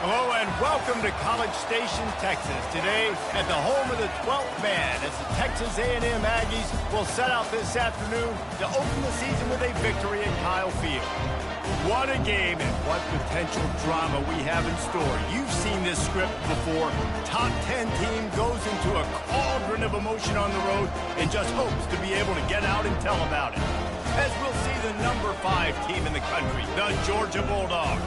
Hello and welcome to College Station, Texas. Today at the home of the 12th man as the Texas A&M Aggies will set out this afternoon to open the season with a victory at Kyle Field. What a game and what potential drama we have in store. You've seen this script before. Top 10 team goes into a cauldron of emotion on the road and just hopes to be able to get out and tell about it. As we'll see the number 5 team in the country, the Georgia Bulldogs,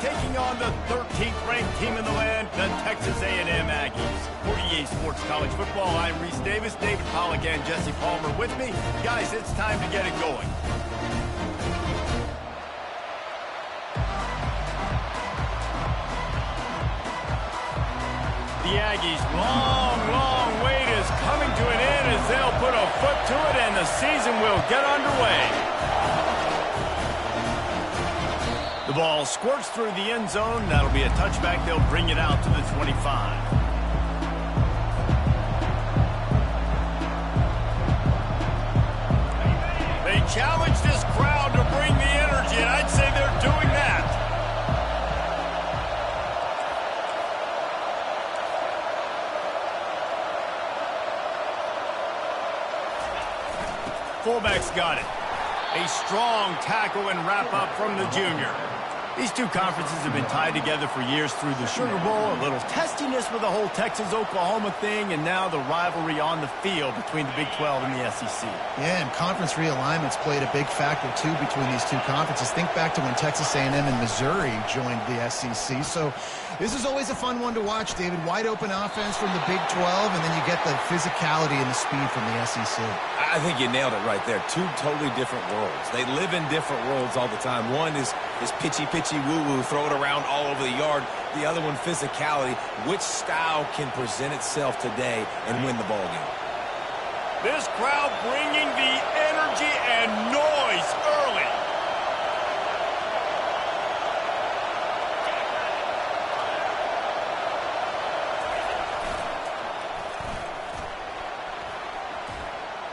taking on the 13th ranked team in the land, the Texas A&M Aggies. For EA Sports College Football, I'm Reese Davis, David Pollack, and Jesse Palmer with me. Guys, it's time to get it going. The Aggies' long wait is coming to an end as they'll put a foot to it and the season will get underway. The ball squirts through the end zone. That'll be a touchback. They'll bring it out to the 25. They challenge this crowd to bring the energy, and I'd say they're doing that. Fullback's got it. A strong tackle and wrap-up from the junior. These two conferences have been tied together for years through the Sugar Bowl, a little testiness with the whole Texas-Oklahoma thing, and now the rivalry on the field between the Big 12 and the SEC. Yeah, and conference realignments played a big factor, too, between these two conferences. Think back to when Texas A&M and Missouri joined the SEC. So this is always a fun one to watch, David. Wide-open offense from the Big 12, and then you get the physicality and the speed from the SEC. I think you nailed it right there. Two totally different worlds. They live in different worlds all the time. One is pitchy, woo-woo, throw it around all over the yard. The other one, physicality. Which style can present itself today and win the ball game? This crowd bringing the energy and noise early.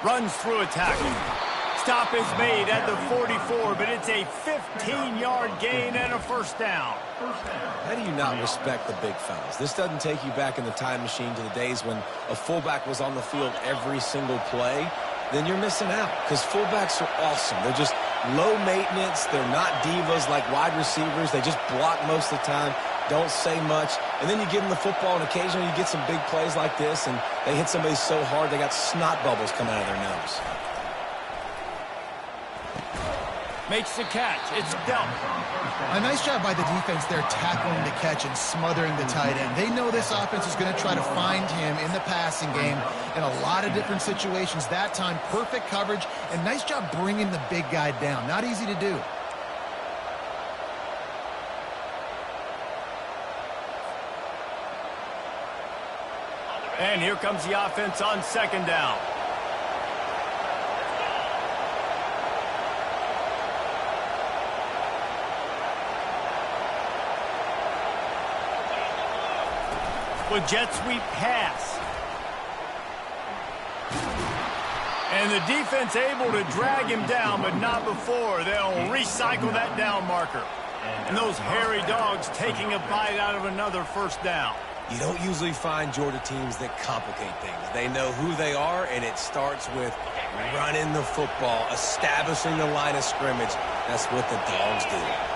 Runs through a tackle. Stop is made at the 44, but it's a 15-yard gain and a first down. How do you not respect the big fellas? This doesn't take you back in the time machine to the days when a fullback was on the field every single play. Then you're missing out because fullbacks are awesome. They're just low maintenance. They're not divas like wide receivers. They just block most of the time, don't say much. And then you give them the football, and occasionally you get some big plays like this, and they hit somebody so hard they got snot bubbles coming out of their nose. Makes the catch. It's dealt. A nice job by the defense there tackling the catch and smothering the tight end. They know this offense is going to try to find him in the passing game in a lot of different situations. That time, perfect coverage, and nice job bringing the big guy down. Not easy to do. And here comes the offense on second down. With jet sweep pass. And the defense able to drag him down, but not before. They'll recycle that down marker. And those hairy dogs taking a bite out of another first down. You don't usually find Georgia teams that complicate things. They know who they are, and it starts with running the football, establishing the line of scrimmage. That's what the Dogs do.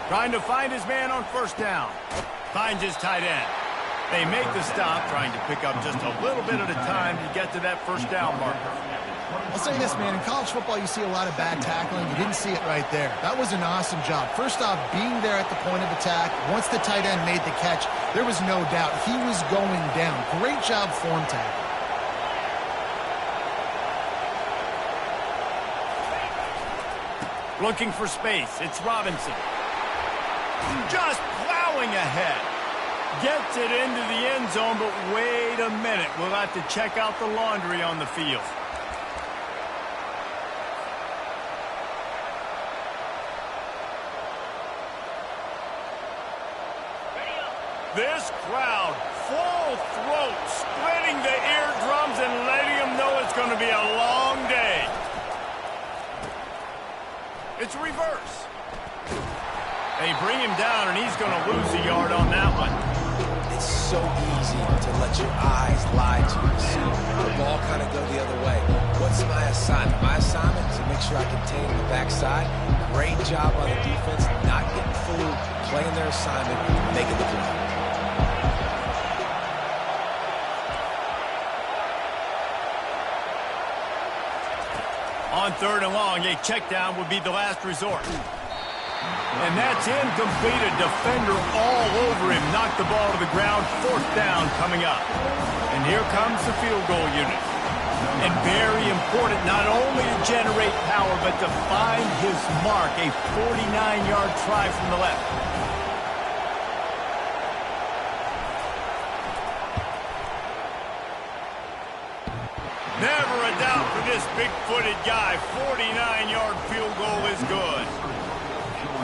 Trying to find his man on first down. Finds his tight end. They make the stop, trying to pick up just a little bit at a time to get to that first down marker. I'll say this, man. In college football, you see a lot of bad tackling. You didn't see it right there. That was an awesome job. First off, being there at the point of attack. Once the tight end made the catch, there was no doubt he was going down. Great job form tackle. Looking for space. It's Robinson. Just plowing ahead. Gets it into the end zone, but wait a minute. We'll have to check out the laundry on the field. This crowd, full throat, splitting the eardrums and letting them know it's going to be a long day. It's reverse. They bring him down, and he's going to lose a yard on that one. It's so easy to let your eyes lie to you. See the ball kind of go the other way. What's my assignment? My assignment is to make sure I contain the backside. Great job by the defense, not getting fooled, playing their assignment, making the play. On 3rd and long, a check down would be the last resort. And that's incomplete. A defender all over him. Knocked the ball to the ground. 4th down coming up. And here comes the field goal unit. And very important not only to generate power, but to find his mark. A 49-yard try from the left. Never a doubt for this big-footed guy. 49-yard field goal is good.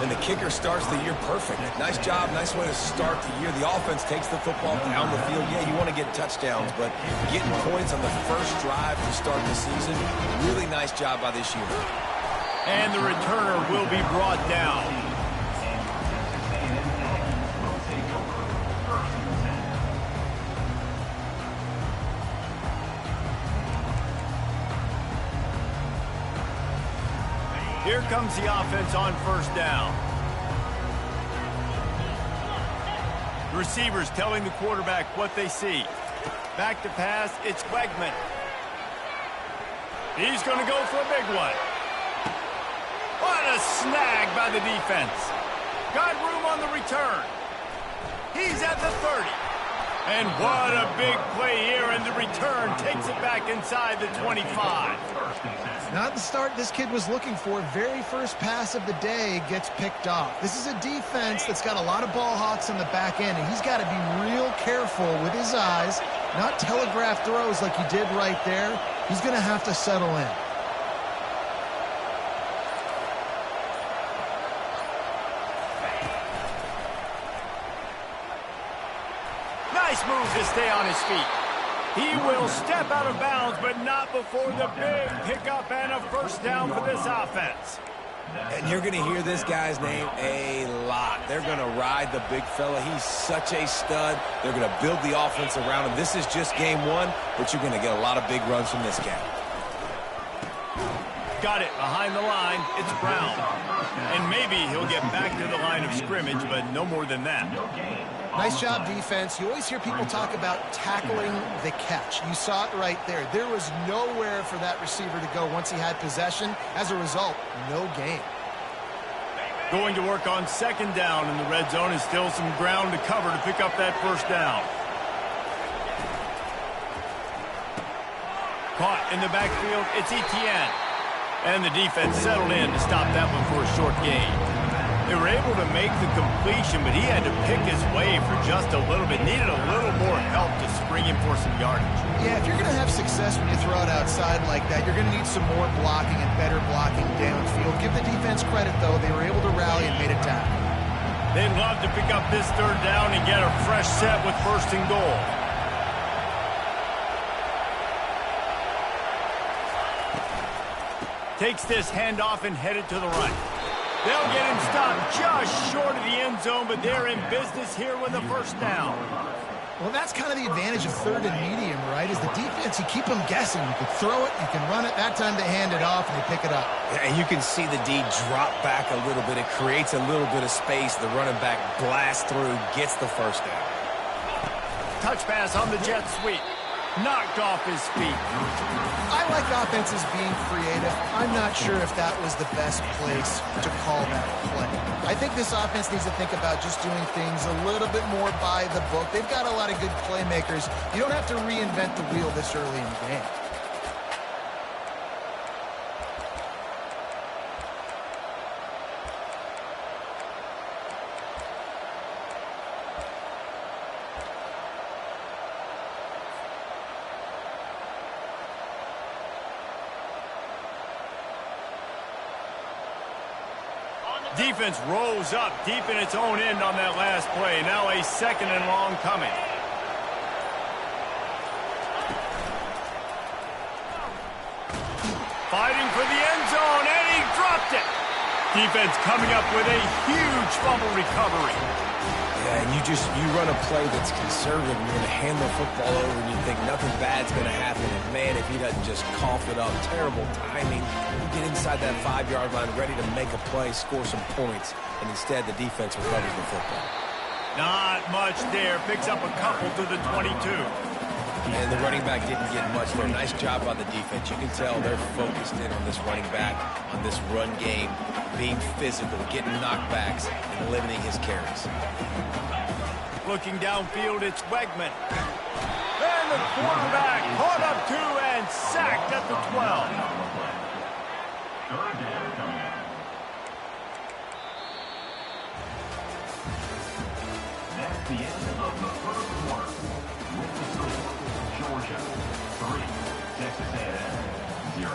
And the kicker starts the year perfect. Nice job, nice way to start the year. The offense takes the football down the field. Yeah, you want to get touchdowns, but getting points on the first drive to start the season, really nice job by this unit. And the returner will be brought down. Here comes the offense on 1st down. The receivers telling the quarterback what they see. Back to pass, it's Wegman. He's going to go for a big one. What a snag by the defense. Got room on the return. He's at the 30. And what a big play here, and the return takes it back inside the 25. Not the start this kid was looking for. Very first pass of the day gets picked off. This is a defense that's got a lot of ball hawks on the back end, and he's got to be real careful with his eyes, not telegraph throws like he did right there. He's going to have to settle in. Nice move to stay on his feet. He will step out of bounds, but not before the big pickup and a 1st down for this offense. And you're going to hear this guy's name a lot. They're going to ride the big fella. He's such a stud. They're going to build the offense around him. This is just game 1, but you're going to get a lot of big runs from this guy. Got it behind the line. It's Brown. And maybe he'll get back to the line of scrimmage, but no more than that. Nice job, defense. You always hear people talk about tackling the catch. You saw it right there. There was nowhere for that receiver to go once he had possession. As a result, no gain. Going to work on 2nd down in the red zone is still some ground to cover to pick up that 1st down. Caught in the backfield, it's Etienne. And the defense settled in to stop that one for a short gain. They were able to make the completion, but he had to pick his way for just a little bit. Needed a little more help to spring him for some yardage. Yeah, if you're going to have success when you throw it outside like that, you're going to need some more blocking and better blocking downfield. Give the defense credit, though. They were able to rally and made it tackle. They'd love to pick up this 3rd down and get a fresh set with 1st and goal. Takes this handoff and headed to the right. They'll get him stopped just short of the end zone, but they're in business here with a 1st down. Well, that's kind of the advantage of 3rd and medium, right? Is the defense, you keep them guessing. You can throw it, you can run it. That time they hand it off and they pick it up. And you can see the D drop back a little bit. It creates a little bit of space. The running back blasts through, gets the 1st down. Touch pass on the jet sweep. Knocked off his feet. I like offenses being creative. I'm not sure if that was the best place to call that play. I think this offense needs to think about just doing things a little bit more by the book. They've got a lot of good playmakers. You don't have to reinvent the wheel this early in the game. Defense rolls up deep in its own end on that last play. Now a 2nd and long coming. Fighting for the end zone, and he dropped it. Defense coming up with a huge fumble recovery. Yeah, and you run a play that's conservative, and you're going to hand the football over, and you think nothing bad's going to happen. And man, if he doesn't just cough it up, terrible timing. You get inside that 5-yard line, ready to make a play, score some points, and instead the defense recovers the football. Not much there. Picks up a couple to the 22. And the running back didn't get much there. Nice job by the defense. You can tell they're focused in on this running back, on this run game, being physical, getting knockbacks, and limiting his carries. Looking downfield, it's Wegman. And the quarterback caught up to and sacked at the 12. That's the end of the first quarter. With the score, Georgia 3, Texas A&M 0.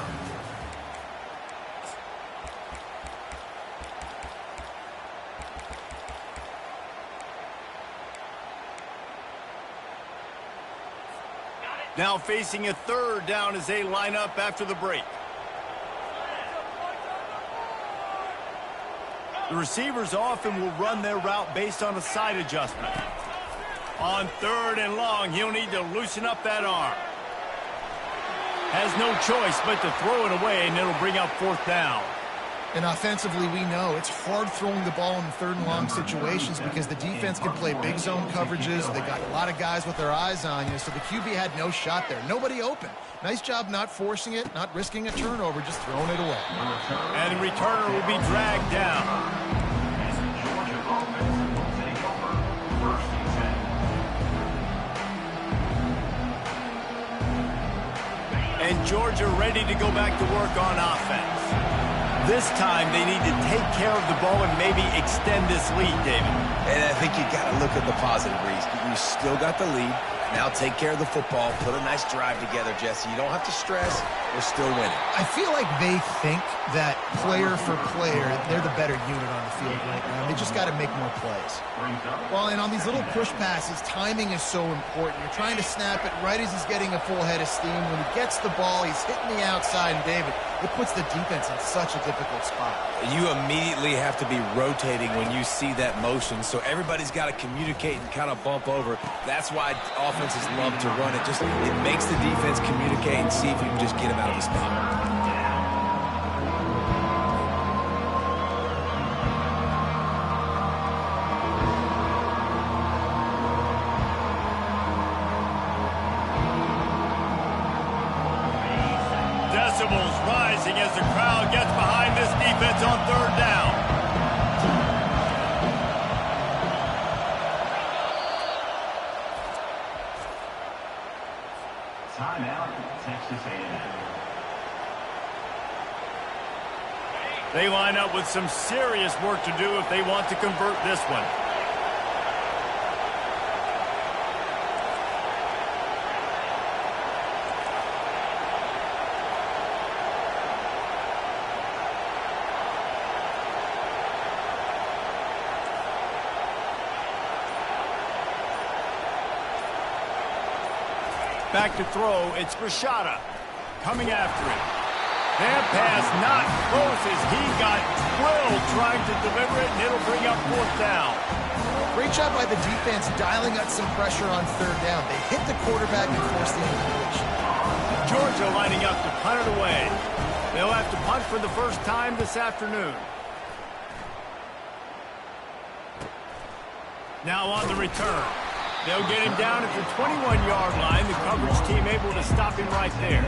Now facing a 3rd down as they line up after the break. The receivers often will run their route based on a side adjustment. On 3rd and long, he'll need to loosen up that arm. Has no choice but to throw it away, and it'll bring up 4th down. And offensively, we know it's hard throwing the ball in 3rd and long situations because the defense can play big zone coverages. They got a lot of guys with their eyes on you, so the QB had no shot there. Nobody open. Nice job not forcing it, not risking a turnover, just throwing it away. And the returner will be dragged down. Georgia offense will take over 1st and 10. And Georgia ready to go back to work on offense. This time, they need to take care of the ball and maybe extend this lead, David. And I think you got to look at the positive, Reese. You still got the lead. Now take care of the football. Put a nice drive together, Jesse. You don't have to stress. We're still winning. I feel like they think that player for player, they're the better unit on the field right now. They just got to make more plays. Well, and on these little push passes, timing is so important. You're trying to snap it right as he's getting a full head of steam. When he gets the ball, he's hitting the outside, and David, it puts the defense in such a difficult spot. You immediately have to be rotating when you see that motion, so everybody's got to communicate and kind of bump over. That's why offenses love to run it. It makes the defense communicate and see if you can just get him out of the spot. Decibels rising as the crowd gets behind this defense on 3rd down. Timeout, Texas A&M. They line up with some serious work to do if they want to convert this one. Back to throw, it's Rashada coming after it. That pass not close as he got drilled trying to deliver it, and it'll bring up 4th down. Great job by the defense dialing up some pressure on 3rd down. They hit the quarterback and forced the incompletion. Georgia lining up to punt it away. They'll have to punt for the first time this afternoon. Now on the return. They'll get him down at the 21-yard line. The coverage team able to stop him right there.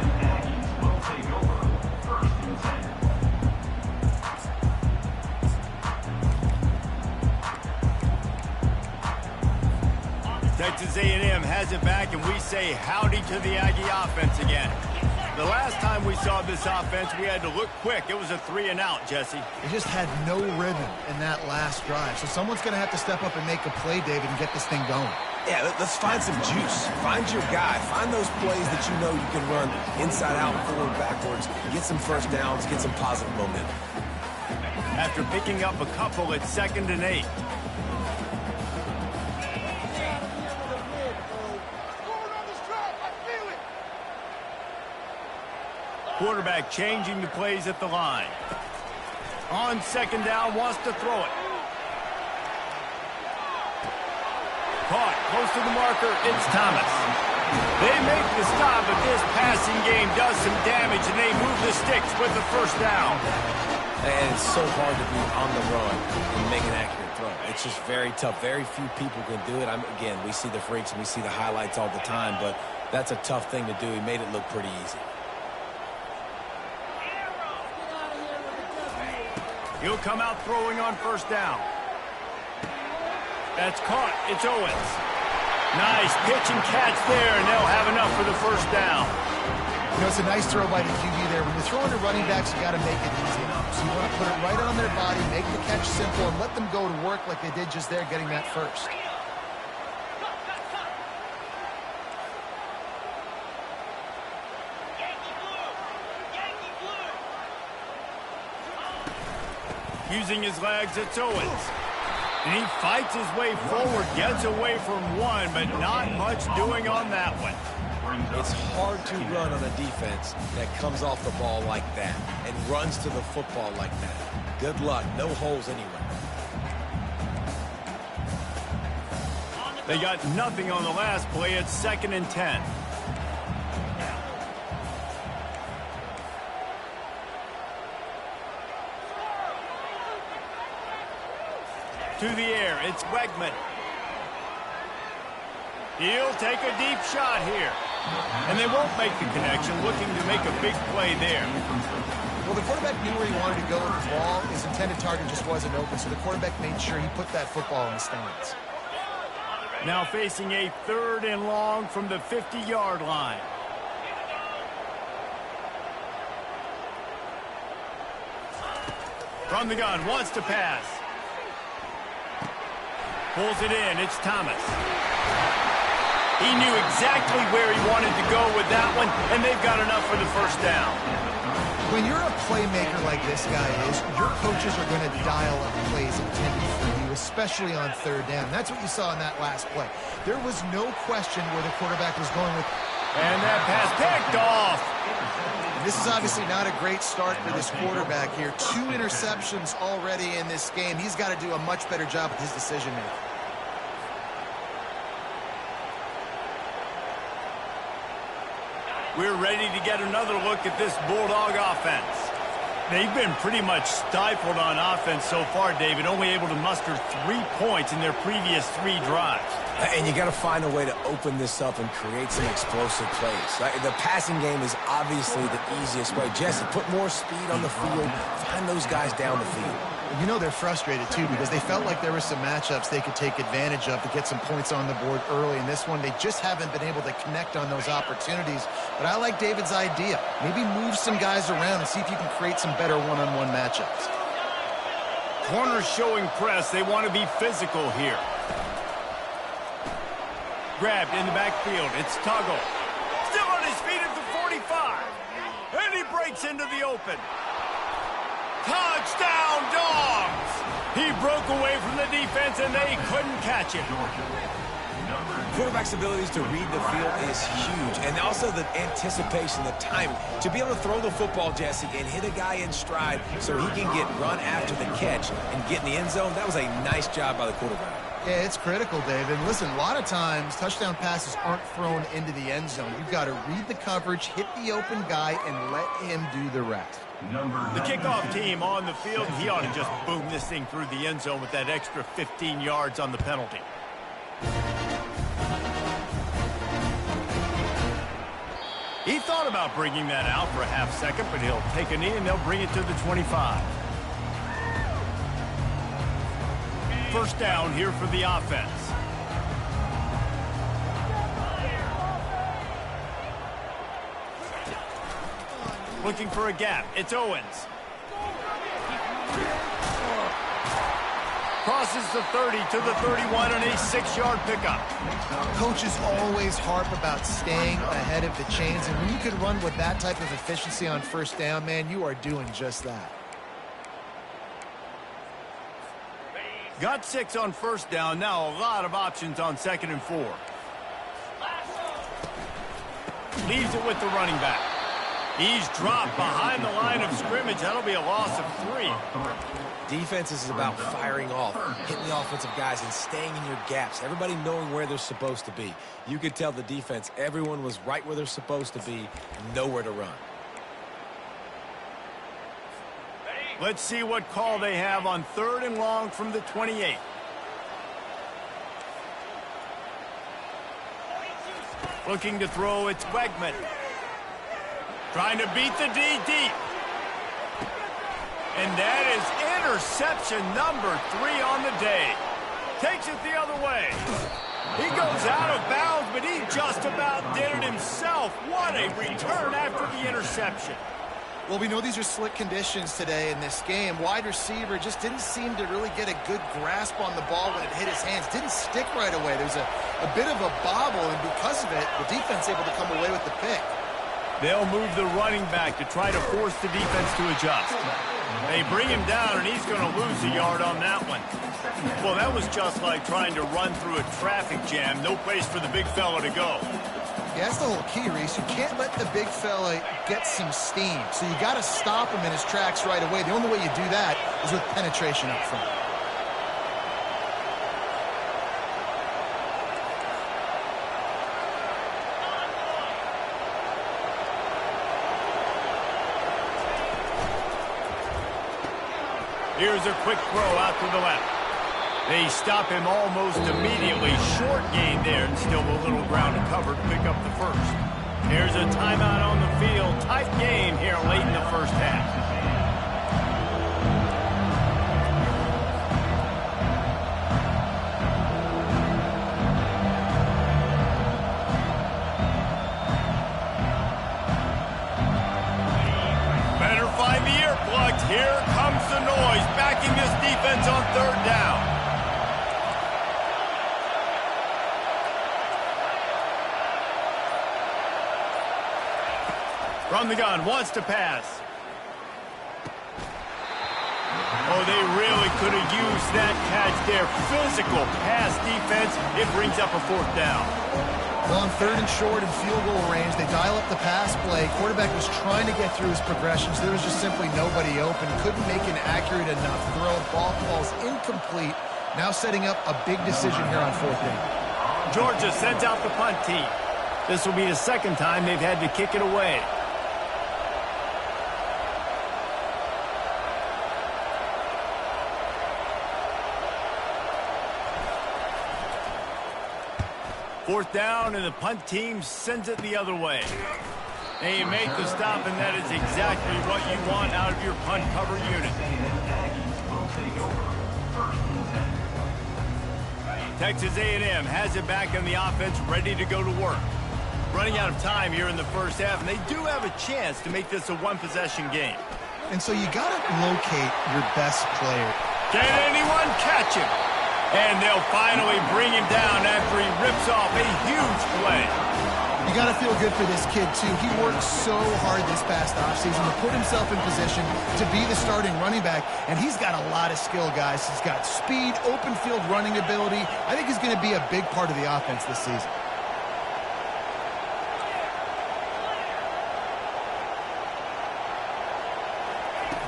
Will take over 1st and 10. Texas A&M has it back, and we say howdy to the Aggie offense again. The last time we saw this offense, we had to look quick. It was a 3-and-out, Jesse. They just had no rhythm in that last drive. So someone's going to have to step up and make a play, David, and get this thing going. Yeah, let's find some juice. Find your guy. Find those plays that you know you can run inside out, forward, backwards. Get some first downs, get some positive momentum. after picking up a couple at 2nd and 8. Quarterback changing the plays at the line. On 2nd down, wants to throw it. Caught close to the marker. It's Thomas. They make the stop, but this passing game does some damage, and they move the sticks with the first down. And it's so hard to be on the run and make an accurate throw. It's just very tough. Very few people can do it. Again, we see the freaks and we see the highlights all the time, but that's a tough thing to do. He made it look pretty easy. He'll come out throwing on 1st down. That's caught. It's Owens. Nice pitch and catch there, and they'll have enough for the 1st down. You know, it's a nice throw by the QB there. When you're throwing to running backs, you got to make it easy. So you want to put it right on their body, make the catch simple, and let them go to work like they did just there, getting that first. Using his legs, it's Owens. And he fights his way forward, gets away from one, but not much doing on that one. It's hard to run on a defense that comes off the ball like that and runs to the football like that. Good luck. No holes anywhere. They got nothing on the last play. It's 2nd and 10. To the air, it's Wegman. He'll take a deep shot here. And they won't make the connection, looking to make a big play there. Well, the quarterback knew where he wanted to go with the ball. His intended target just wasn't open, so the quarterback made sure he put that football in the stands. Now facing a 3rd and long from the 50-yard line. From the gun, wants to pass. Pulls it in. It's Thomas. He knew exactly where he wanted to go with that one, and they've got enough for the 1st down. When you're a playmaker like this guy is, your coaches are going to dial up plays intended for you, especially on 3rd down. That's what you saw in that last play. There was no question where the quarterback was going with. And that pass picked off. This is obviously not a great start for this quarterback here. 2 interceptions already in this game. He's got to do a much better job with his decision-making. We're ready to get another look at this Bulldog offense. They've been pretty much stifled on offense so far, David, only able to muster 3 points in their previous 3 drives. And you got to find a way to open this up and create some explosive plays. The passing game is obviously the easiest way. Jesse, put more speed on the field. Find those guys down the field. You know they're frustrated, too, because they felt like there were some matchups they could take advantage of to get some points on the board early. In this one, they just haven't been able to connect on those opportunities. But I like David's idea. Maybe move some guys around and see if you can create some better one-on-one matchups. Corners showing press. They want to be physical here. Grabbed in the backfield. It's Tuggle. Still on his feet at the 45. And he breaks into the open. Touchdown, Dogs! He broke away from the defense, and they couldn't catch him. Quarterback's abilities to read the field is huge, and also the anticipation, the timing. To be able to throw the football, Jesse, and hit a guy in stride so he can get run after the catch and get in the end zone, that was a nice job by the quarterback. Yeah, it's critical, David. Listen, a lot of times touchdown passes aren't thrown into the end zone. You've got to read the coverage, hit the open guy, and let him do the rest. The kickoff team on the field, he ought to just boom this thing through the end zone with that extra 15 yards on the penalty. He thought about bringing that out for a half second, but he'll take a knee and they'll bring it to the 25. First down here for the offense. Looking for a gap. It's Owens. Crosses the 30 to the 31 on a 6-yard pickup. Coaches always harp about staying ahead of the chains, and when you can run with that type of efficiency on first down, man, you are doing just that. Got 6 on first down. Now a lot of options on 2nd and 4. Leaves it with the running back. He's dropped behind the line of scrimmage. That'll be a loss of 3. Defense is about firing off, hitting the offensive guys, and staying in your gaps. Everybody knowing where they're supposed to be. You could tell the defense, everyone was right where they're supposed to be, nowhere to run. Let's see what call they have on 3rd and long from the 28. Looking to throw, it's Wegman. Trying to beat the D deep. And that is interception number 3 on the day. Takes it the other way. He goes out of bounds, but he just about did it himself. What a return after the interception. Well, we know these are slick conditions today in this game. Wide receiver just didn't seem to really get a good grasp on the ball when it hit his hands. Didn't stick right away. There's a bit of a bobble, and because of it, the defense able to come away with the pick. They'll move the running back to try to force the defense to adjust. They bring him down, and he's going to lose a yard on that one. Well, that was just like trying to run through a traffic jam. No place for the big fella to go. Yeah, that's the whole key, Reese. You can't let the big fella get some steam. So you got to stop him in his tracks right away. The only way you do that is with penetration up front. Here's a quick throw out to the left. They stop him almost immediately. Short gain there, and still a little ground to cover to pick up the first. There's a timeout on the field. Tight game here late in the first half. Better find the earplugs. Here comes the noise, backing this defense on 3rd down. From the gun, wants to pass. Oh, they really could have used that catch there. Physical pass defense. It brings up a 4th down. Well, on 3rd and short and field goal range, they dial up the pass play. Quarterback was trying to get through his progressions. There was just simply nobody open. Couldn't make an accurate enough throw. Ball falls incomplete. Now setting up a big decision here on 4th down. Georgia sends out the punt team. This will be the 2nd time they've had to kick it away. Fourth down, and the punt team sends it the other way. They make the stop, and that is exactly what you want out of your punt cover unit. Texas A&M has it back in the offense, ready to go to work. Running out of time here in the first half, and they do have a chance to make this a one-possession game. And so you got to locate your best player. Can anyone catch him? And they'll finally bring him down after he rips off a huge play. You got to feel good for this kid, too. He worked so hard this past offseason to put himself in position to be the starting running back, and he's got a lot of skill, guys. He's got speed, open field running ability. I think he's going to be a big part of the offense this season.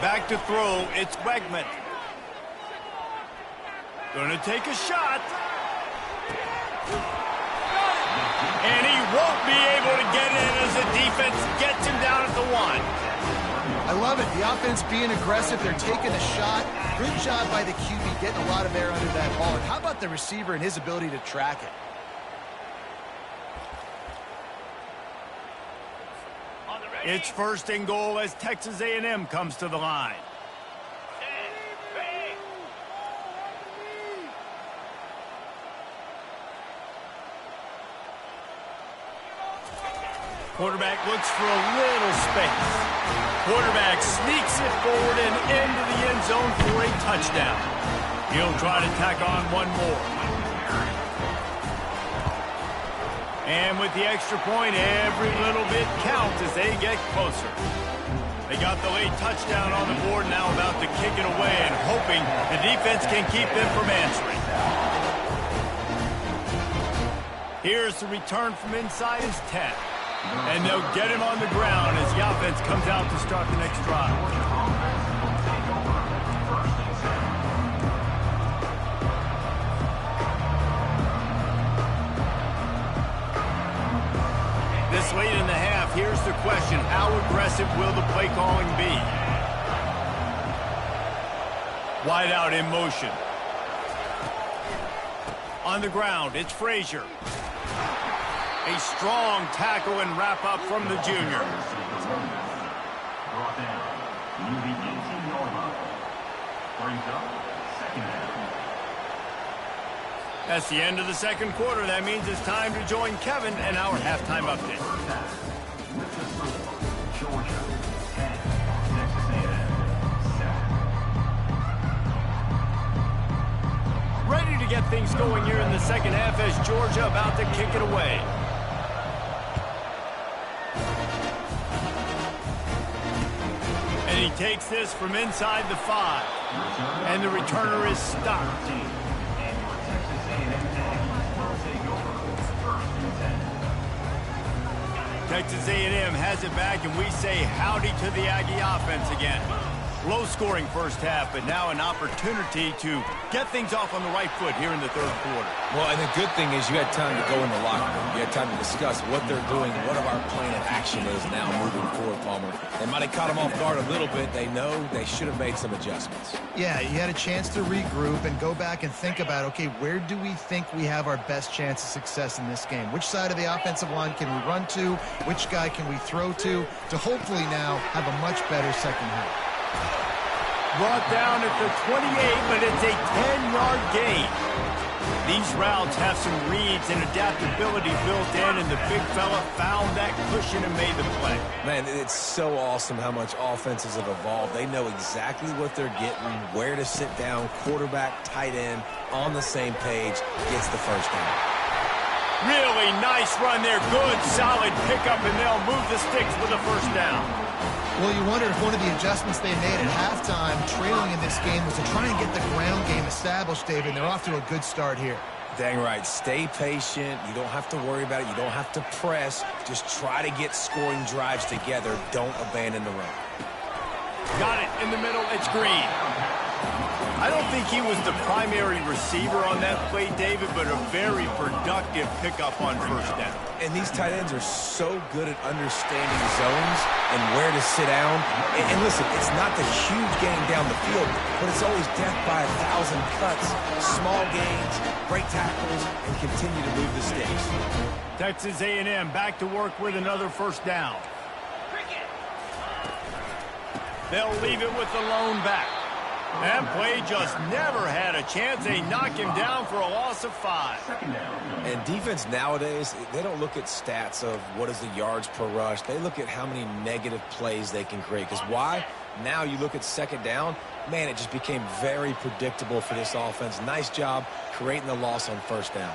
Back to throw, it's Wegman. Gonna take a shot. And he won't be able to get in as the defense gets him down at the 1. I love it. The offense being aggressive. They're taking a shot. Good job by the QB getting a lot of air under that ball. How about the receiver and his ability to track it? It's 1st and goal as Texas A&M comes to the line. Quarterback looks for a little space. Quarterback sneaks it forward and into the end zone for a touchdown. He'll try to tack on one more. And with the extra point, every little bit counts as they get closer. They got the late touchdown on the board, now about to kick it away and hoping the defense can keep them from answering. Here's the return from inside his 10. And they'll get him on the ground as the offense comes out to start the next drive. This late in the half, here's the question: how aggressive will the play calling be? Wide out in motion. On the ground, it's Frazier. A strong tackle and wrap up from the junior. Brought down. Near the 18-yard line. Brings up second down. That's the end of the second quarter. That means it's time to join Kevin and our halftime update. First half. With the score, Georgia 10, Texas A&M 7. Ready to get things going here in the second half as Georgia about to kick it away. And he takes this from inside the 5. And the returner is stopped. Texas A&M has it back, and we say howdy to the Aggie offense again. Low-scoring first half, but now an opportunity to get things off on the right foot here in the third quarter. Well, and the good thing is you had time to go in the locker room. You had time to discuss what they're doing, what our plan of action is now moving forward, Palmer. They might have caught them off guard a little bit. They know they should have made some adjustments. Yeah, you had a chance to regroup and go back and think about, okay, where do we think we have our best chance of success in this game? Which side of the offensive line can we run to? Which guy can we throw to hopefully now have a much better second half? Brought down at the 28, but it's a 10-yard gain. These routes have some reads and adaptability built in, and the big fella found that cushion and made the play. Man, it's so awesome how much offenses have evolved. They know exactly what they're getting, where to sit down, quarterback, tight end, on the same page, gets the first down. Really nice run there. Good, solid pickup, and they'll move the sticks with a first down. Well, you wonder if one of the adjustments they made at halftime, trailing in this game, was to try and get the ground game established, David, and they're off to a good start here. Dang right. Stay patient. You don't have to worry about it. You don't have to press. Just try to get scoring drives together. Don't abandon the run. Got it in the middle. It's Green. I don't think he was the primary receiver on that play, David, but a very productive pickup on first down. And these tight ends are so good at understanding zones and where to sit down. And listen, it's not the huge gain down the field, but it's always death by 1,000 cuts, small gains, break tackles, and continue to move the sticks. Texas A&M back to work with another first down. They'll leave it with the lone back. That play just never had a chance. They knock him down for a loss of 5. And defense nowadays, they don't look at stats of what is the yards per rush. They look at how many negative plays they can create. Because why? Now you look at second down, man, it just became very predictable for this offense. Nice job creating the loss on first down.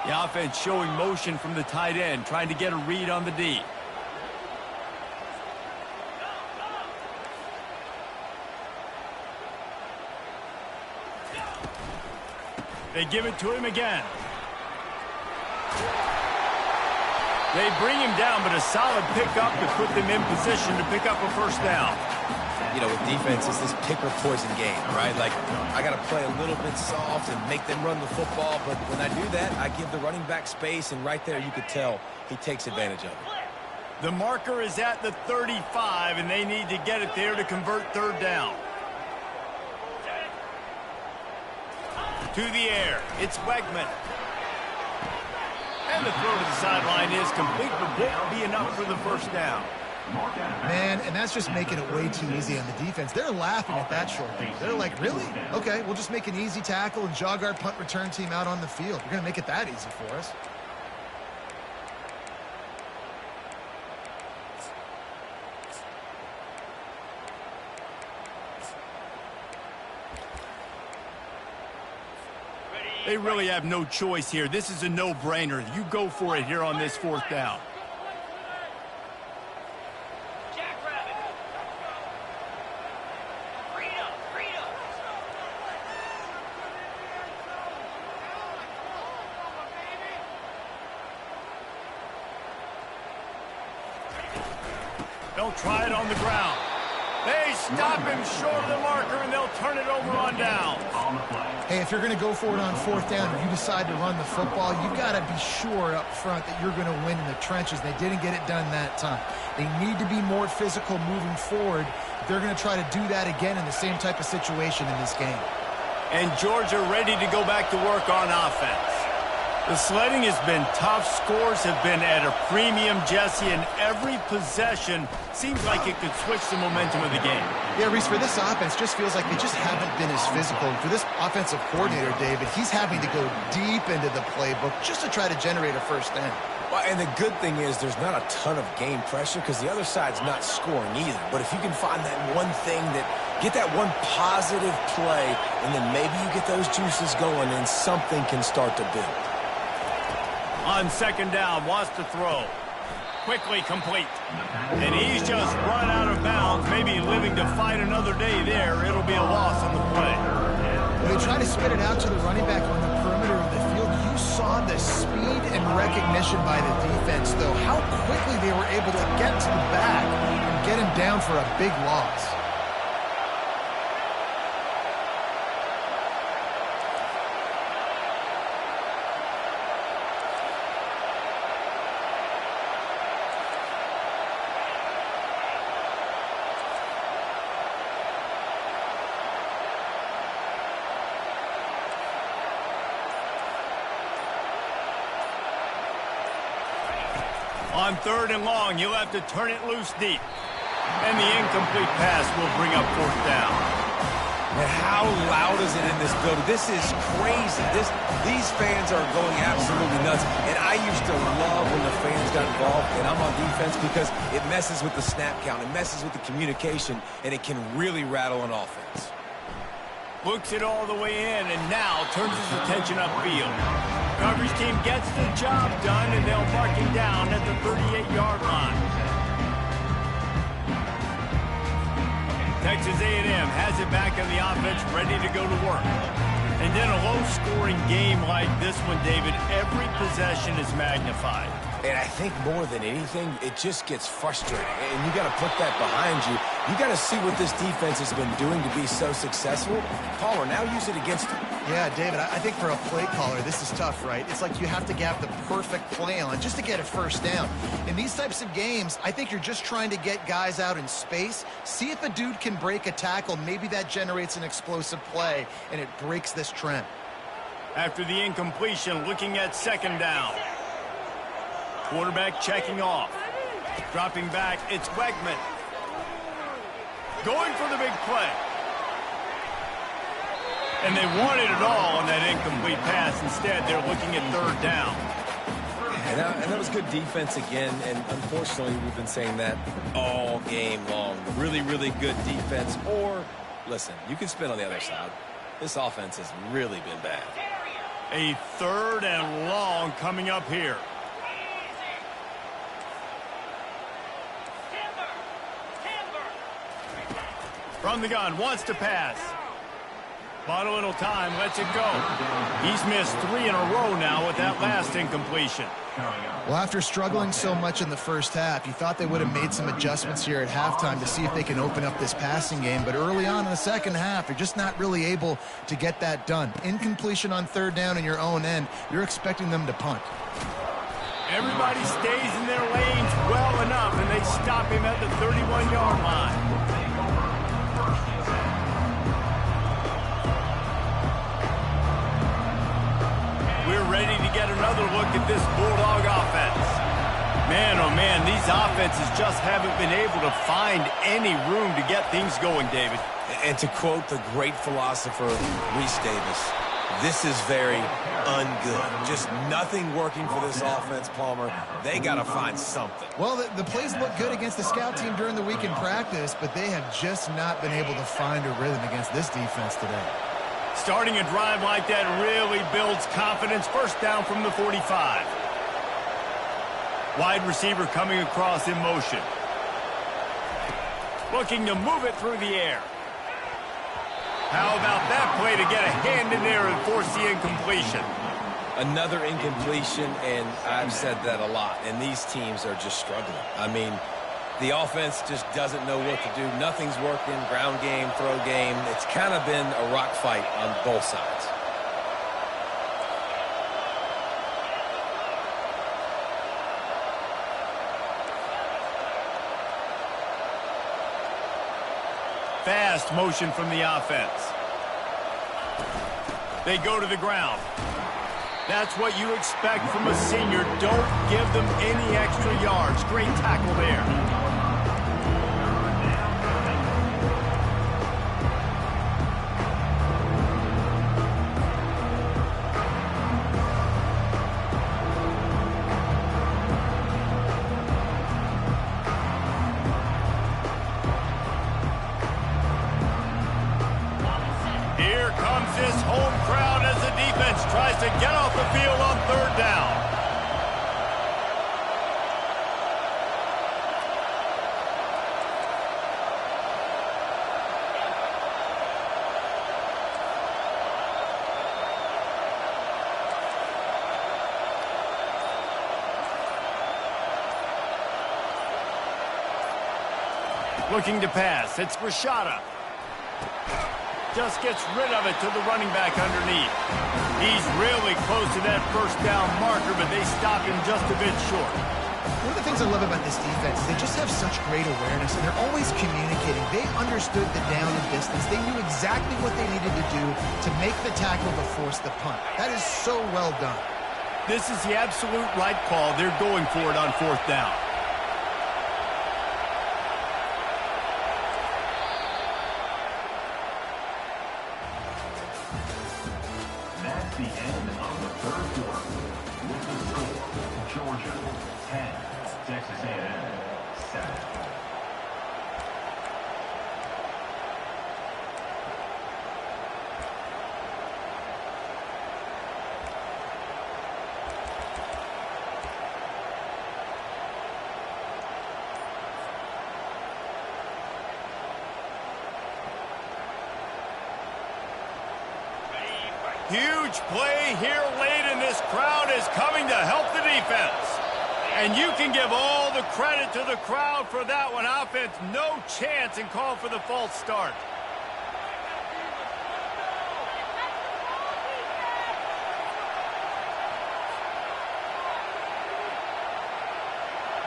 The offense showing motion from the tight end, trying to get a read on the D. They give it to him again. They bring him down, but a solid pickup to put them in position to pick up a first down. You know, with defense, it's this pick or poison game, right? Like, I got to play a little bit soft and make them run the football, but when I do that, I give the running back space, and right there you could tell he takes advantage of it. The marker is at the 35, and they need to get it there to convert third down. To the air, it's Wegman. And the throw to the sideline is complete, but won't be enough for the first down. Man, and that's just making it way too easy on the defense. They're laughing at that short game. They're like, really? Okay, we'll just make an easy tackle and jog our punt return team out on the field. We're going to make it that easy for us. They really have no choice here. This is a no-brainer. You go for it here on this 4th down. They'll try it on the ground. They stop him short of the marker, and they'll turn it over on down. Hey, if you're going to go for it on 4th down and you decide to run the football, you've got to be sure up front that you're going to win in the trenches. They didn't get it done that time. They need to be more physical moving forward. They're going to try to do that again in the same type of situation in this game. And Georgia ready to go back to work on offense. The sledding has been tough. Scores have been at a premium, Jesse, and every possession seems like it could switch the momentum of the game. Yeah, Reese, for this offense, just feels like they just haven't been as physical. For this offensive coordinator, David, he's having to go deep into the playbook just to try to generate a 1st down. Well, and the good thing is there's not a ton of game pressure because the other side's not scoring either. But if you can find that one thing get that one positive play, and then maybe you get those juices going and something can start to build. On 2nd down, wants to throw. Quickly complete. And he's just run out of bounds, maybe living to fight another day there. It'll be a loss on the play. When they try to spit it out to the running back on the perimeter of the field, you saw the speed and recognition by the defense, though. How quickly they were able to get to the back and get him down for a big loss. On 3rd and long, you'll have to turn it loose deep. And the incomplete pass will bring up 4th down. And how loud is it in this building? This is crazy. These fans are going absolutely nuts. And I used to love when the fans got involved, and I'm on defense because it messes with the snap count. It messes with the communication, and it can really rattle an offense. Looks it all the way in, and now turns his attention upfield. Coverage team gets the job done, and they'll mark him down at the 38-yard line. Texas A&M has it back on the offense, ready to go to work. And in a low-scoring game like this one, David, every possession is magnified. And I think more than anything, it just gets frustrating. And you got to put that behind you. You got to see what this defense has been doing to be so successful. Palmer, now use it against them. Yeah, David, I think for a play caller, this is tough, right? It's like you have to have the perfect play on just to get a 1st down. In these types of games, I think you're just trying to get guys out in space, see if a dude can break a tackle. Maybe that generates an explosive play, and it breaks this trend. After the incompletion, looking at 2nd down. Quarterback checking off. Dropping back, it's Wegman. Going for the big play. And they wanted it all on that incomplete pass. Instead, they're looking at 3rd down. And that was good defense again, and unfortunately, we've been saying that all game long. Really, really good defense. Or, listen, you can spin on the other side. This offense has really been bad. A 3rd and long coming up here. From the gun, wants to pass. Bought a little time, lets it go. He's missed 3 in a row now with that last incompletion. Well, after struggling so much in the 1st half, you thought they would have made some adjustments here at halftime to see if they can open up this passing game. But early on in the 2nd half, you're just not really able to get that done. Incompletion on 3rd down in your own end, you're expecting them to punt. Everybody stays in their lanes well enough, and they stop him at the 31-yard line. We're ready to get another look at this Bulldog offense. Man, oh man, these offenses just haven't been able to find any room to get things going, David. And to quote the great philosopher, Reese Davis, this is very ungood. Just nothing working for this offense, Palmer. They got to find something. Well, the plays look good against the scout team during the week in practice, but they have just not been able to find a rhythm against this defense today. Starting a drive like that really builds confidence. First down from the 45. Wide receiver coming across in motion. Looking to move it through the air. How about that play to get a hand in there and force the incompletion? Another incompletion, and I've said that a lot, and these teams are just struggling. I mean, the offense just doesn't know what to do. Nothing's working, ground game, throw game. It's kind of been a rock fight on both sides. Fast motion from the offense. They go to the ground. That's what you expect from a senior. Don't give them any extra yards. Great tackle there. Here comes this home crowd as the defense tries to get off the field on third down. Looking to pass. It's Rashada. Just gets rid of it to the running back underneath. He's really close to that first down marker, but they stop him just a bit short. One of the things I love about this defense is they just have such great awareness, and they're always communicating. They understood the down and distance. They knew exactly what they needed to do to make the tackle to force the punt. That is so well done. This is the absolute right call. They're going for it on fourth down. That's the end of the third quarter. With the score, Georgia 10, Texas A&M 7. Huge play here late, and this crowd is coming to help the defense. And you can give all the credit to the crowd for that one. Offense, no chance, and call for the false start.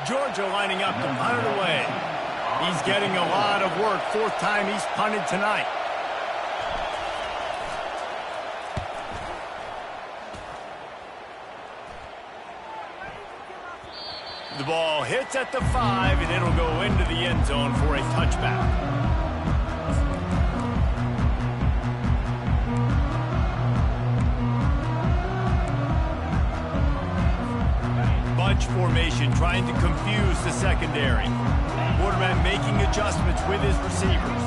Georgia lining up to punt it away. He's getting a lot of work. Fourth time he's punted tonight. The ball hits at the 5, and it'll go into the end zone for a touchback. Bunch formation trying to confuse the secondary. Quarterback making adjustments with his receivers.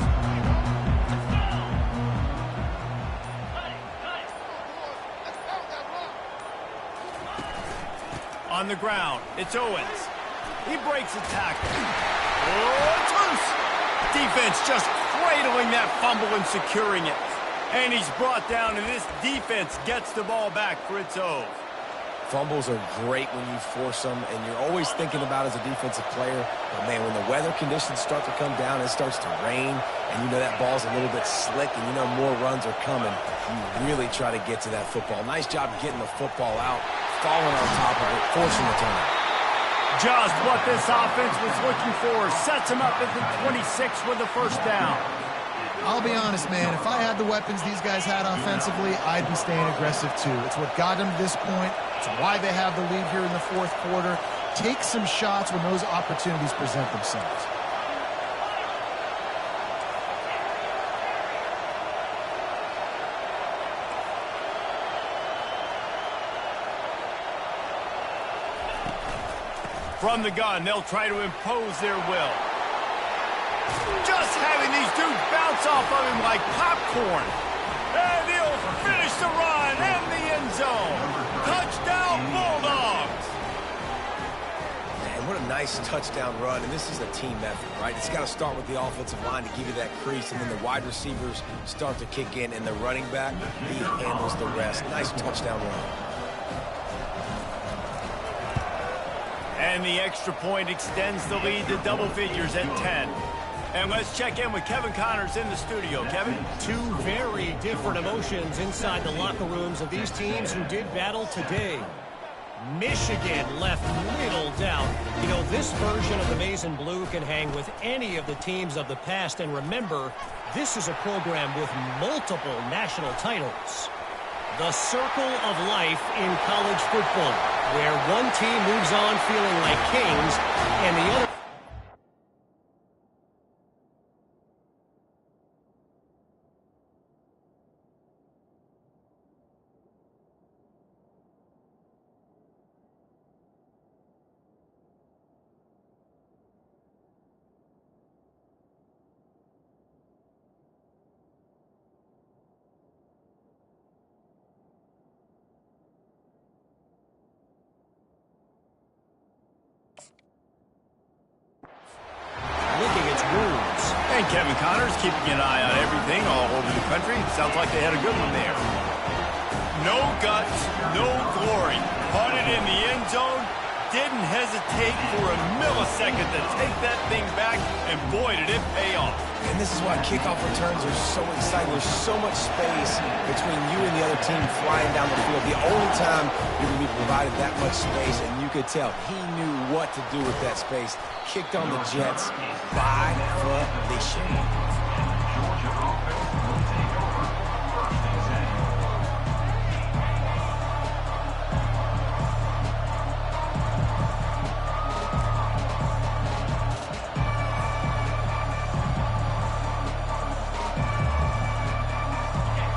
On the ground, it's Owens. He breaks a tackle. Oh, it's loose. Defense just cradling that fumble and securing it. And he's brought down, and this defense gets the ball back for its own. Fumbles are great when you force them, and you're always thinking about as a defensive player, but man, when the weather conditions start to come down, it starts to rain, and you know that ball's a little bit slick, and you know more runs are coming, you really try to get to that football. Nice job getting the football out, falling on top of it, forcing the turnover. Just what this offense was looking for. Sets him up at the 26 with the first down. I'll be honest, man. If I had the weapons these guys had offensively, I'd be staying aggressive too. It's what got them to this point. It's why they have the lead here in the fourth quarter. Take some shots when those opportunities present themselves. From the gun, they'll try to impose their will. Just having these dudes bounce off of him like popcorn. And he'll finish the run in the end zone. Touchdown, Bulldogs. Man, what a nice touchdown run, and this is a team effort, right? It's got to start with the offensive line to give you that crease, and then the wide receivers start to kick in, and the running back, he handles the rest. Nice touchdown run. And the extra point extends the lead to double figures at 10. And let's check in with Kevin Connors in the studio. Kevin? Two very different emotions inside the locker rooms of these teams who did battle today. Michigan left little doubt. You know, this version of the Maize and Blue can hang with any of the teams of the past. And remember, this is a program with multiple national titles. The circle of life in college football, where one team moves on feeling like kings and the other... And Kevin Connors keeping an eye on everything all over the country. Sounds like they had a good one there. No guts, no glory. Caught it in the end zone. Didn't hesitate for a millisecond to take that thing back, and boy, did it pay off. And this is why kickoff returns are so exciting. There's so much space between you and the other team flying down the field. The only time you can be provided that much space, and you could tell he knew what to do with that space. Kicked on the Jets by volition. Georgia offense will take over first and 10.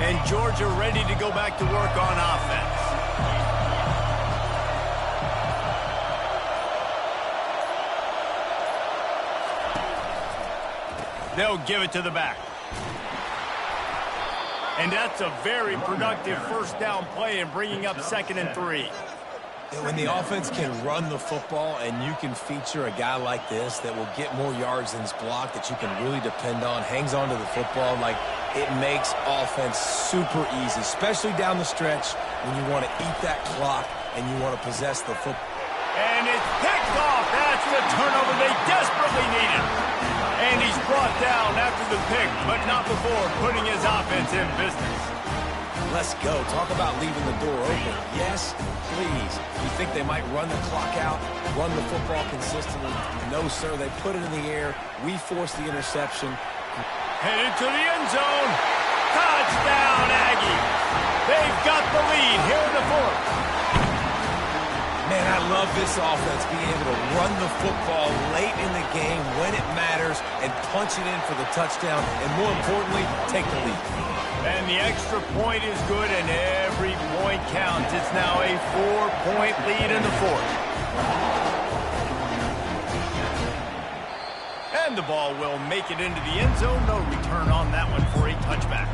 And Georgia ready to go back to work on offense. They'll give it to the back. And that's a very productive first down play in bringing up 2nd and 3. When the offense can run the football and you can feature a guy like this that will get more yards than his block, that you can really depend on, hangs on to the football, like it makes offense super easy, especially down the stretch when you want to eat that clock and you want to possess the football. And it's picked off. That's the turnover they desperately needed. And he's brought down after the pick, but not before putting his offense in business. Let's go. Talk about leaving the door open. Yes, please. You think they might run the clock out, run the football consistently? No, sir. They put it in the air. We forced the interception. Headed to the end zone. Touchdown, Aggie. They've got the lead here in the 4th. Man, I love this offense being able to run the football late in the game when it matters and punch it in for the touchdown, and more importantly, take the lead. And the extra point is good, and every point counts. It's now a 4-point lead in the 4th. And the ball will make it into the end zone. No return on that one for a touchback.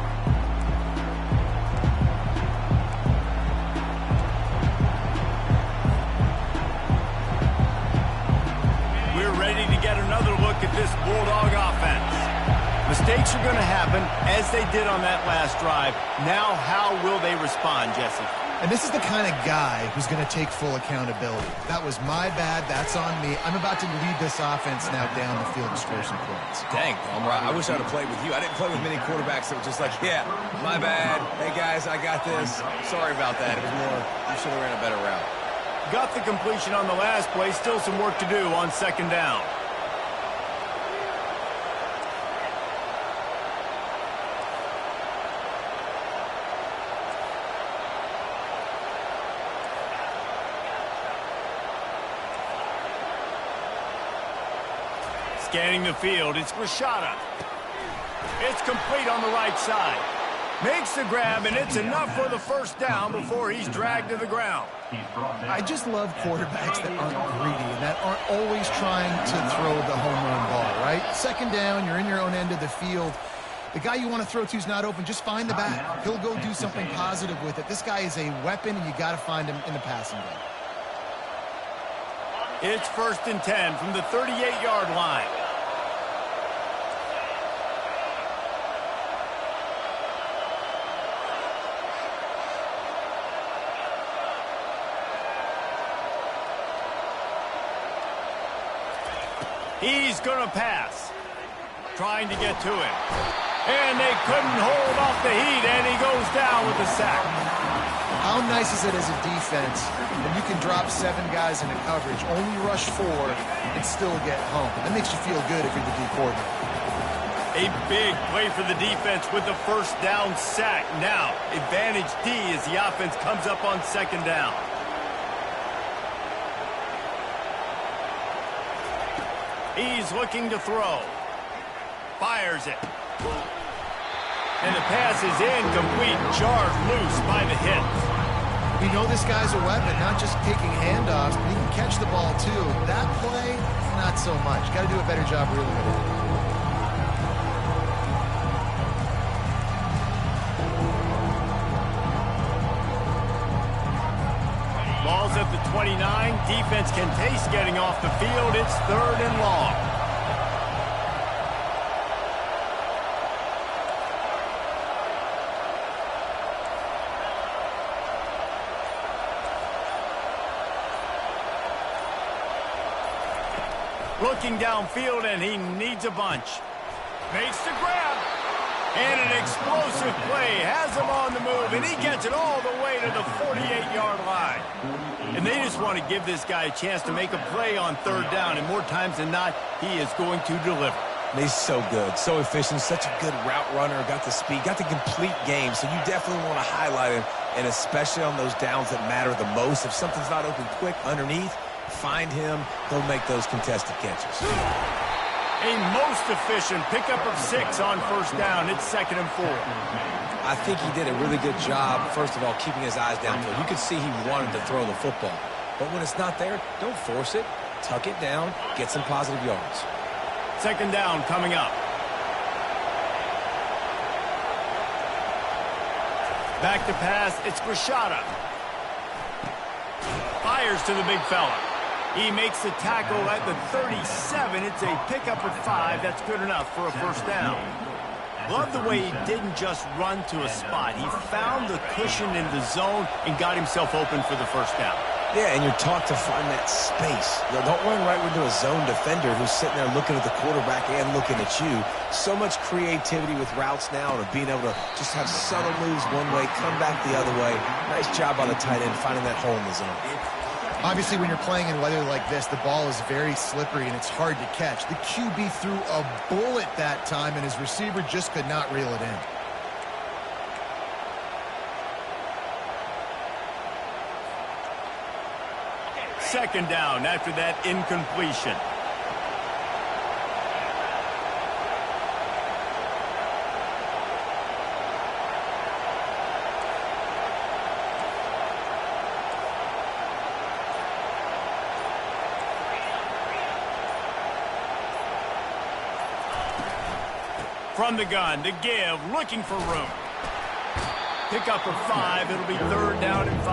We're ready to get another look at this Bulldog offense. Mistakes are going to happen, as they did on that last drive. Now, how will they respond, Jesse? And this is the kind of guy who's going to take full accountability. That was my bad. That's on me. I'm about to lead this offense now down the field and score some points. Dang, I wish I'd have played with you. I didn't play with many quarterbacks that were just like, yeah, my bad. Hey, guys, I got this. Sorry about that. It was more, you should have ran a better route. Got the completion on the last play. Still some work to do on 2nd down. Scanning the field, it's Rashada. It's complete on the right side. Makes the grab, and it's enough for the first down before he's dragged to the ground. I just love quarterbacks that aren't greedy and that aren't always trying to throw the home run ball, right? 2nd down, you're in your own end of the field. The guy you want to throw to is not open. Just find the back. He'll go do something positive with it. This guy is a weapon, and you got to find him in the passing game. It's 1st and 10 from the 38-yard line. He's going to pass. Trying to get to him. And they couldn't hold off the heat, and he goes down with a sack. How nice is it as a defense when you can drop 7 guys into coverage, only rush 4, and still get home? That makes you feel good if you're the D coordinator. A big play for the defense with the 1st down sack. Now, advantage D as the offense comes up on 2nd down. He's looking to throw. Fires it. And the pass is incomplete. Jarred loose by the hit. You know this guy's a weapon, not just taking handoffs, but he can catch the ball too. That play, not so much. Got to do a better job reeling it in. Ball's at the 29. Defense can taste getting off the field. It's 3rd and long. Looking downfield, and he needs a bunch. Makes the grab. And an explosive play has him on the move, and he gets it all the way to the 48-yard line. And they just want to give this guy a chance to make a play on 3rd down, and more times than not, he is going to deliver. He's so good, so efficient, such a good route runner, got the speed, got the complete game, so you definitely want to highlight him, and especially on those downs that matter the most. If something's not open quick underneath, find him, he'll make those contested catches. A most efficient pickup of 6 on 1st down. It's 2nd and 4. I think he did a really good job, first of all, keeping his eyes downfield. You could see he wanted to throw the football. But when it's not there, don't force it. Tuck it down, get some positive yards. 2nd down coming up. Back to pass, it's Grishada. Fires to the big fella. He makes the tackle at the 37. It's a pickup of 5. That's good enough for a 1st down. Love the way he didn't just run to a spot. He found the cushion in the zone and got himself open for the 1st down. Yeah, and you're taught to find that space. Don't run right into a zone defender who's sitting there looking at the quarterback and looking at you. So much creativity with routes now and being able to just have subtle moves one way, come back the other way. Nice job on the tight end finding that hole in the zone. Obviously, when you're playing in weather like this, the ball is very slippery and it's hard to catch. The QB threw a bullet that time, and his receiver just could not reel it in. Second down after that incompletion. From the gun, to give, looking for room. Pickup of 5, it'll be 3rd down and 5.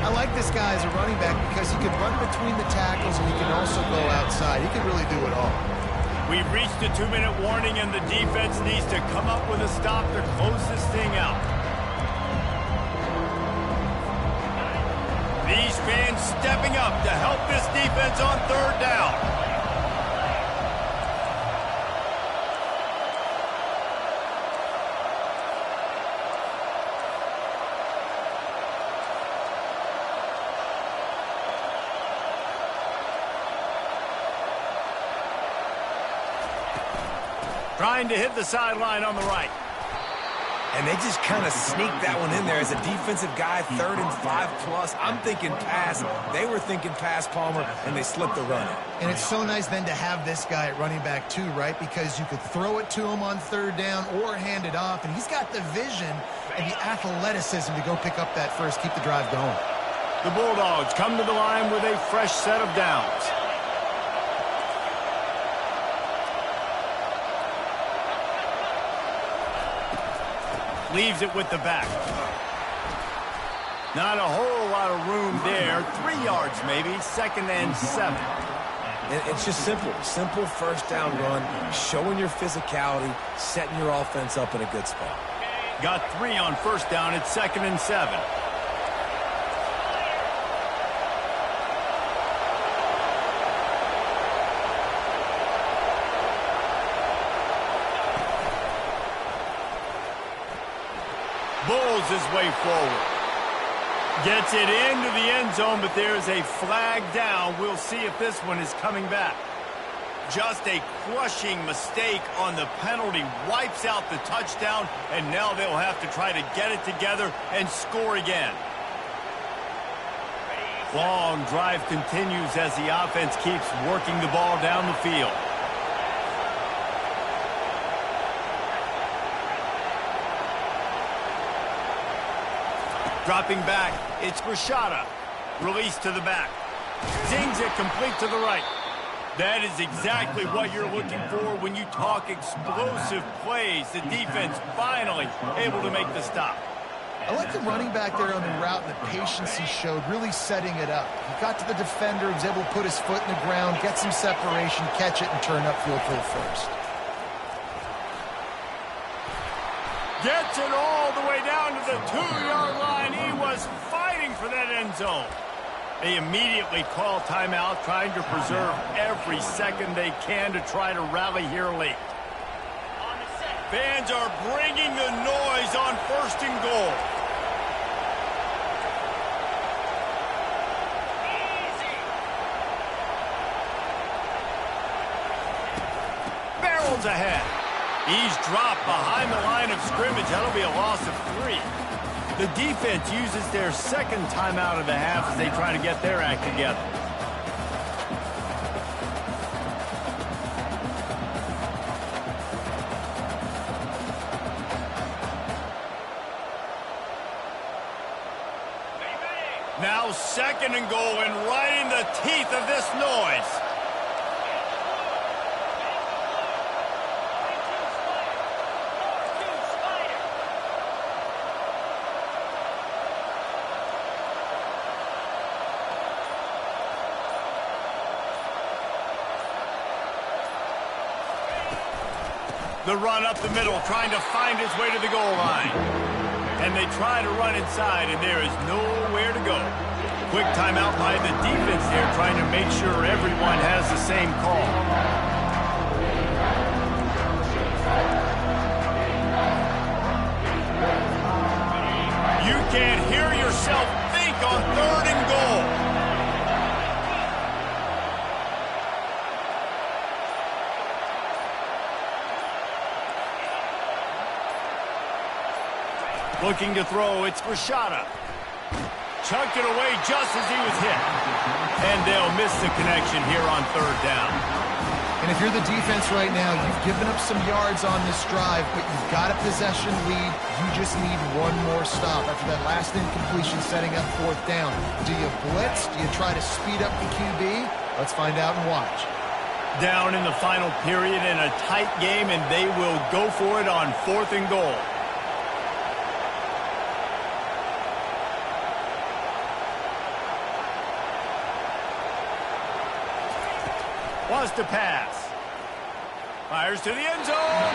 I like this guy as a running back because he can run between the tackles and he can also go outside. He can really do it all. We've reached the 2-minute warning, and the defense needs to come up with a stop to close this thing out. These fans stepping up to help this defense on 3rd down. Trying to hit the sideline on the right. And they just kind of sneaked that one in there as a defensive guy, 3rd and 5+. I'm thinking pass. They were thinking pass, Palmer, and they slipped the run. And it's so nice then to have this guy at running back too, right? Because you could throw it to him on 3rd down or hand it off, and he's got the vision and the athleticism to go pick up that first, keep the drive going. The Bulldogs come to the line with a fresh set of downs. Leaves it with the back. Not a whole lot of room there. 3 yards maybe. 2nd and 7. It's just simple. Simple first down run, showing your physicality, setting your offense up in a good spot. Got 3 on first down. It's 2nd and 7. Bulls his way forward. Gets it into the end zone, but there's a flag down. We'll see if this one is coming back. Just a crushing mistake on the penalty. Wipes out the touchdown, and now they'll have to try to get it together and score again. Long drive continues as the offense keeps working the ball down the field. Dropping back, it's Rashada. Release to the back. Zings it complete to the right. That is exactly what you're looking for when you talk explosive plays. The defense finally able to make the stop. I like the running back there on the route and the patience he showed, really setting it up. He got to the defender, was able to put his foot in the ground, get some separation, catch it, and turn upfield for the first. Gets it all the way down to the 2-yard line. He was fighting for that end zone. They immediately call timeout, trying to preserve every second they can to try to rally here late. Fans are bringing the noise on 1st and goal. Barrels ahead. He's dropped behind the line of scrimmage. That'll be a loss of 3. The defense uses their 2nd timeout of the half as they try to get their act together. Now 2nd and goal, and right in the teeth of this noise. The run up the middle, trying to find his way to the goal line. And they try to run inside, and there is nowhere to go. Quick timeout by the defense there, trying to make sure everyone has the same call. You can't hear yourself think on 3rd and goal. Looking to throw, it's Rashada. Chucked it away just as he was hit. And they'll miss the connection here on 3rd down. And if you're the defense right now, you've given up some yards on this drive, but you've got a possession lead. You just need one more stop after that last incompletion setting up 4th down. Do you blitz? Do you try to speed up the QB? Let's find out and watch. Down in the final period in a tight game, and they will go for it on 4th and goal. Wants to pass. Fires to the end zone.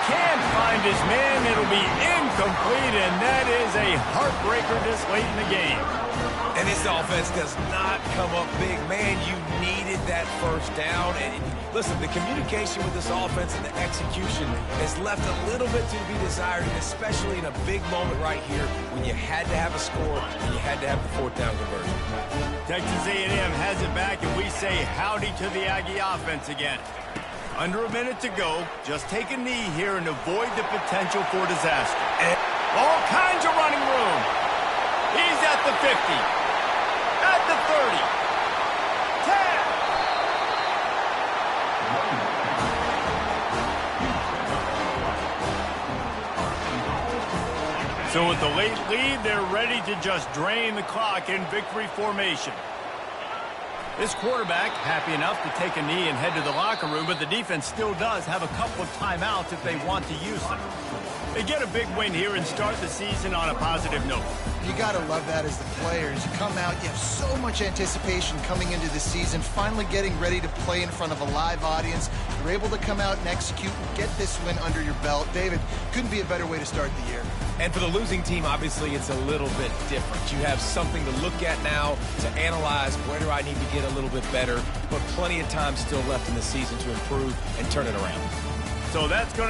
Can't find his man. It'll be incomplete, and that is a heartbreaker this late in the game. And this offense does not come up big. Man, you needed that first down. And listen, the communication with this offense and the execution has left a little bit to be desired, and especially in a big moment right here when you had to have a score and you had to have the 4th down conversion. Texas A&M has it back, and we say howdy to the Aggie offense again. Under a minute to go. Just take a knee here and avoid the potential for disaster. And all kinds of running room. He's at the 50. At the 30. 10. So with the late lead, they're ready to just drain the clock in victory formation. This quarterback happy enough to take a knee and head to the locker room, but the defense still does have a couple of timeouts if they want to use them. They get a big win here and start the season on a positive note. You got to love that as the players. You come out, you have so much anticipation coming into the season, finally getting ready to play in front of a live audience. You're able to come out and execute and get this win under your belt. David, couldn't be a better way to start the year. And for the losing team, obviously, it's a little bit different. You have something to look at now to analyze where do I need to get a little bit better, but plenty of time still left in the season to improve and turn it around. So that's going to